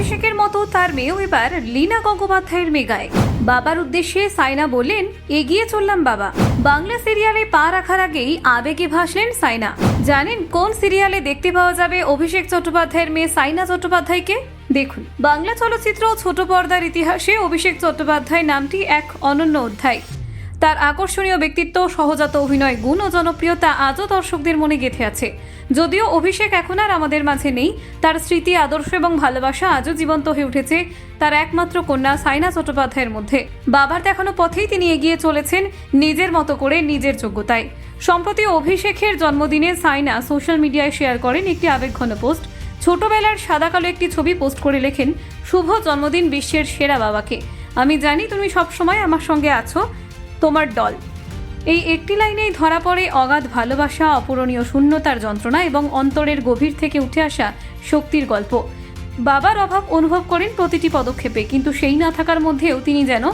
অভিষেকের মতো তার মেয়েও এবার লীনা গঙ্গোপাধ্যায়ের মেগায়। বাবার উদ্দেশ্যে সাইনা বললেন, এগিয়ে চললাম বাবা। বাংলা সিরিয়ালে পা রাখার আগেই আবেগে ভাসলেন সাইনা। জানেন কোন সিরিয়ালে দেখতে পাওয়া যাবে অভিষেক চট্টোপাধ্যায়ের মেয়ে সাইনা চট্টোপাধ্যায়কে? দেখুন, বাংলা চলচ্চিত্র ও ছোট পর্দার ইতিহাসে অভিষেক চট্টোপাধ্যায় নামটি এক অনন্য অধ্যায়। তার আকর্ষণীয় ব্যক্তিত্ব, সহজাত অভিনয় গুণ ও জনপ্রিয়তা আজও দর্শকদের মনে গেঁথে আছে। যদিও অভিষেক এখন আর আমাদের মাঝে নেই, তার স্মৃতি, আদর্শ এবং ভালোবাসা আজও জীবন্ত হয়ে উঠেছে তার একমাত্র কন্যা সাইনা চট্টোপাধ্যায়ের মধ্যে। বাবার দেখানো পথেই তিনি এগিয়ে চলেছেন নিজের মতো করে, নিজের যোগ্যতায়। সম্প্রতি অভিষেকের জন্মদিনে সাইনা সোশ্যাল মিডিয়ায় শেয়ার করেন একটি আবেগঘন পোস্ট। ছোটবেলার সাদা কালো একটি ছবি পোস্ট করে লেখেন, শুভ জন্মদিন বিশ্বের সেরা বাবাকে। আমি জানি তুমি সবসময় আমার সঙ্গে আছো, তোমার দল। এই একটি লাইনেই ধরা পড়ে অগাধ ভালোবাসা, অপূরণীয় শূন্যতার যন্ত্রণা এবং অন্তরের গভীর থেকে উঠে আসা শক্তির গল্প। বাবার অভাব অনুভব করেন প্রতিটি পদক্ষেপে, কিন্তু সেই না থাকার মধ্যেও তিনি যেন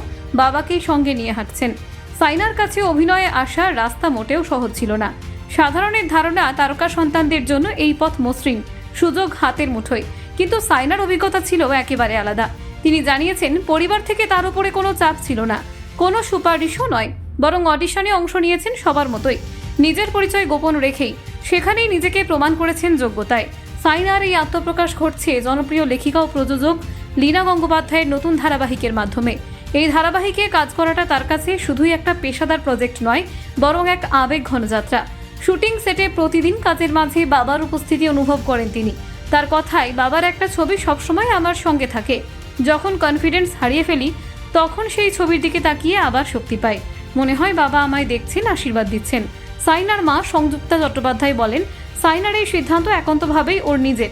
বাবাকেই সঙ্গে নিয়ে হাঁটছেন। সাইনার কাছে অভিনয়ে আসার রাস্তা মোটেও সহজ ছিল না। সাধারণের ধারণা তারকা সন্তানদের জন্য এই পথ মসৃণ, সুযোগ হাতের মুঠোয়। কিন্তু সাইনার অভিজ্ঞতা ছিল একেবারে আলাদা। তিনি জানিয়েছেন, পরিবার থেকে তার উপরে কোনো চাপ ছিল না, কোনো সুপারিশও নয়, বরং অডিশনে অংশ নিয়েছেন সবার মতোই, নিজের পরিচয় গোপন রেখেই। সেখানেই নিজেকে প্রমাণ করেছেন যোগ্যতায়। সাইনার এই আত্মপ্রকাশ ঘটছে জনপ্রিয় লেখিকা ও প্রযোজক লীনা গঙ্গোপাধ্যায়ের নতুন ধারাবাহিকের মাধ্যমে। এই ধারাবাহিকে কাজ করাটা তার কাছে শুধুই একটা পেশাদার প্রজেক্ট নয়, বরং এক আবেগঘন যাত্রা। শুটিং সেটে প্রতিদিন কাজের মাঝে বাবার উপস্থিতি অনুভব করেন তিনি। তার কথায়, বাবার একটা ছবি সবসময় আমার সঙ্গে থাকে। যখন কনফিডেন্স হারিয়ে ফেলি, তখন সেই ছবির দিকে তাকিয়ে আবার শক্তি পাই। মনে হয় বাবা আমায় দেখছেন, আশীর্বাদ দিচ্ছেন। সাইনার মা সংযুক্তা চট্টোপাধ্যায় বলেন, সাইনার এই সিদ্ধান্ত একান্তভাবেই ওর নিজের।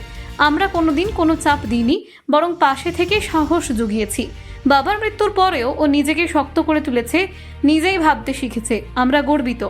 আমরা কোনোদিন কোনো চাপ দিইনি, বরং পাশে থেকে সাহস জুগিয়েছি। বাবার মৃত্যুর পরেও ও নিজেকে শক্ত করে তুলেছে, নিজেই ভাবতে শিখেছে। আমরা গর্বিত।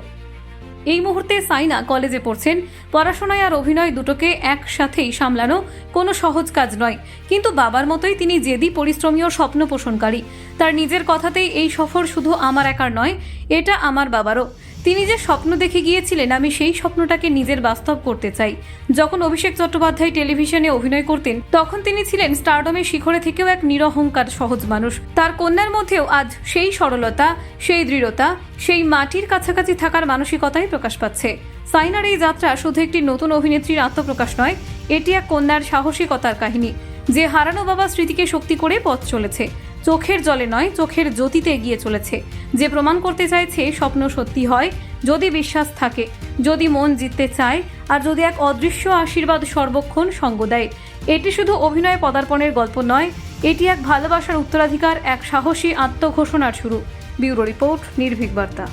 এই মুহূর্তে সাইনা কলেজে পড়ছেন। পড়াশোনায় আর অভিনয় দুটোকে একসাথেই সামলানো কোনো সহজ কাজ নয়, কিন্তু বাবার মতোই তিনি জেদি, পরিশ্রমী ও স্বপ্ন পোষণকারী। তার নিজের কথাতেই, এই সফর শুধু আমার একার নয়, এটা আমার বাবারও। তিনি যে স্বপ্ন দেখে গিয়েছিলেন, আমি সেই স্বপ্নটাকে নিজের বাস্তব করতে চাই। যখন অভিষেক চট্টোপাধ্যায় টেলিভিশনে অভিনয় করতেন, তখন তিনি ছিলেন স্টারডমের শিখরে থেকেও এক নিরহংকার সহজ মানুষ। তার কন্যার মধ্যেও আজ সেই সরলতা, সেই দৃঢ়তা, সেই মাটির কাছাকাছি থাকার মানসিকতাই প্রকাশ পাচ্ছে। সাইনার এই যাত্রা শুধু একটি নতুন অভিনেত্রীর আত্মপ্রকাশ নয়, এটি এক কন্যার সাহসিকতার কাহিনী, যে হারানো বাবার স্মৃতিকে শক্তি করে পথ চলেছে। চোখের জলে নয়, চোখের জ্যোতিতে এগিয়ে চলেছে। যে প্রমাণ করতে চাইছে স্বপ্ন সত্যি হয় যদি বিশ্বাস থাকে, যদি মন জিততে চায়, আর যদি এক অদৃশ্য আশীর্বাদ সর্বক্ষণ সঙ্গ দেয়। এটি শুধু অভিনয়ে পদার্পণের গল্প নয়, এটি এক ভালোবাসার উত্তরাধিকার, এক সাহসী আত্মঘোষণার শুরু। ব্যুরো রিপোর্ট, নির্ভীক বার্তা।